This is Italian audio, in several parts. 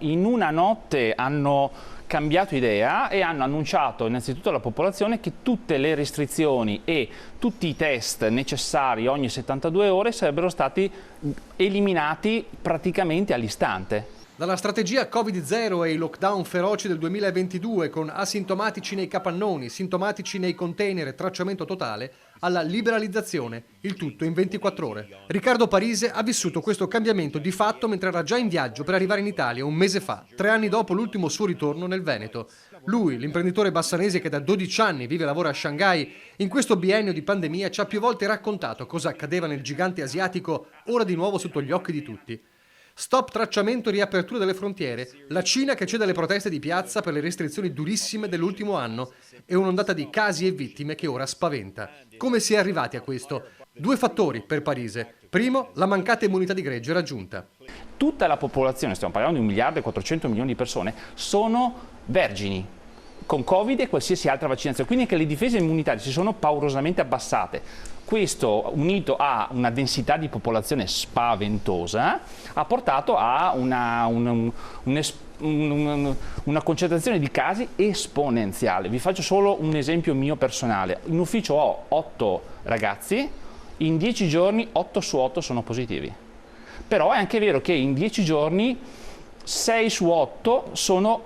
In una notte hanno cambiato idea e hanno annunciato innanzitutto alla popolazione che tutte le restrizioni e tutti i test necessari ogni 72 ore sarebbero stati eliminati praticamente all'istante. Dalla strategia Covid-0 e i lockdown feroci del 2022 con asintomatici nei capannoni, sintomatici nei container e tracciamento totale, alla liberalizzazione, il tutto in 24 ore. Riccardo Parise ha vissuto questo cambiamento di fatto mentre era già in viaggio per arrivare in Italia un mese fa, 3 anni dopo l'ultimo suo ritorno nel Veneto. Lui, l'imprenditore bassanese che da 12 anni vive e lavora a Shanghai, in questo biennio di pandemia ci ha più volte raccontato cosa accadeva nel gigante asiatico, ora di nuovo sotto gli occhi di tutti. Stop tracciamento e riapertura delle frontiere, la Cina che cede alle proteste di piazza per le restrizioni durissime dell'ultimo anno e un'ondata di casi e vittime che ora spaventa. Come si è arrivati a questo? 2 fattori per Parise. Primo, la mancata immunità di gregge raggiunta. Tutta la popolazione, stiamo parlando di 1.400.000.000 di persone, sono vergini con Covid e qualsiasi altra vaccinazione, quindi anche le difese immunitarie si sono paurosamente abbassate. Questo, unito a una densità di popolazione spaventosa, ha portato a una concentrazione di casi esponenziale. Vi faccio solo un esempio mio personale. In ufficio ho 8 ragazzi, in 10 giorni 8 su 8 sono positivi. Però è anche vero che in 10 giorni 6 su 8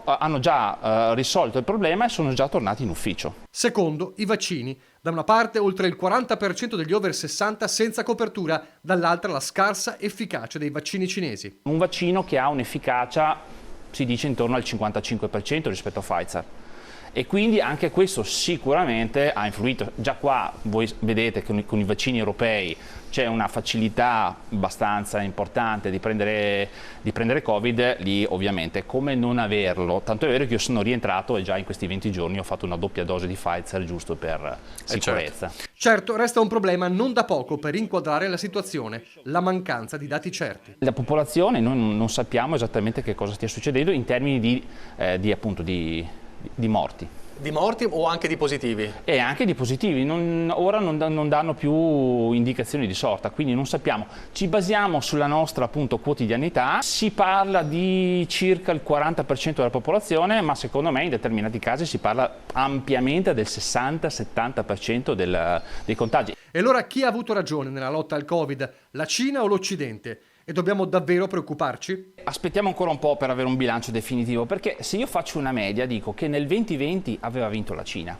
hanno già risolto il problema e sono già tornati in ufficio. Secondo, i vaccini. Da una parte oltre il 40% degli over 60 senza copertura, dall'altra la scarsa efficacia dei vaccini cinesi. Un vaccino che ha un'efficacia, si dice, intorno al 55% rispetto a Pfizer. E quindi anche questo sicuramente ha influito. Già qua voi vedete che con i vaccini europei c'è una facilità abbastanza importante di prendere Covid, lì ovviamente come non averlo. Tanto è vero che io sono rientrato e già in questi 20 giorni ho fatto una doppia dose di Pfizer giusto per sicurezza. Certo, resta un problema non da poco per inquadrare la situazione, la mancanza di dati certi. La popolazione, noi non sappiamo esattamente che cosa stia succedendo in termini di morti. Di morti o anche di positivi? E anche di positivi, ora non danno più indicazioni di sorta, quindi non sappiamo. Ci basiamo sulla nostra quotidianità, si parla di circa il 40% della popolazione, ma secondo me in determinati casi si parla ampiamente del 60-70% dei contagi. E allora chi ha avuto ragione nella lotta al Covid, la Cina o l'Occidente? E dobbiamo davvero preoccuparci? Aspettiamo ancora un po' per avere un bilancio definitivo, perché se io faccio una media dico che nel 2020 aveva vinto la Cina.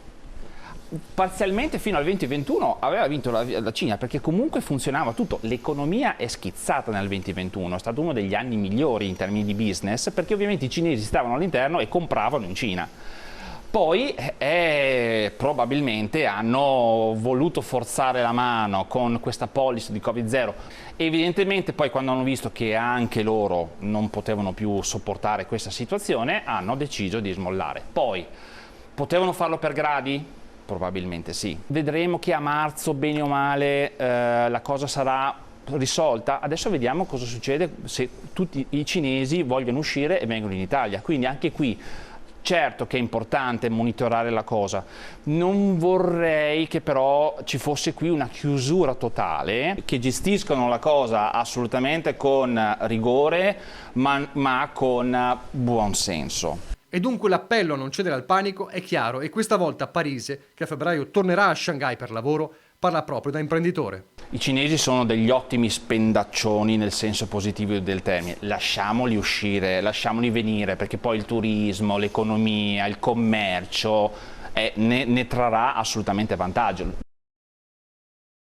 Parzialmente fino al 2021 aveva vinto la Cina perché comunque funzionava tutto. L'economia è schizzata nel 2021, è stato uno degli anni migliori in termini di business perché ovviamente i cinesi stavano all'interno e compravano in Cina. Poi probabilmente hanno voluto forzare la mano con questa policy di Covid-0. Evidentemente poi quando hanno visto che anche loro non potevano più sopportare questa situazione hanno deciso di smollare. Poi potevano farlo per gradi? Probabilmente sì. Vedremo che a marzo bene o male la cosa sarà risolta. Adesso vediamo cosa succede se tutti i cinesi vogliono uscire e vengono in Italia. Quindi anche qui certo che è importante monitorare la cosa, non vorrei che però ci fosse qui una chiusura totale, che gestiscono la cosa assolutamente con rigore ma con buon senso. E dunque l'appello a non cedere al panico è chiaro e questa volta Parise, che a febbraio tornerà a Shanghai per lavoro, parla proprio da imprenditore. I cinesi sono degli ottimi spendaccioni nel senso positivo del termine, lasciamoli uscire, lasciamoli venire perché poi il turismo, l'economia, il commercio ne trarrà assolutamente vantaggio.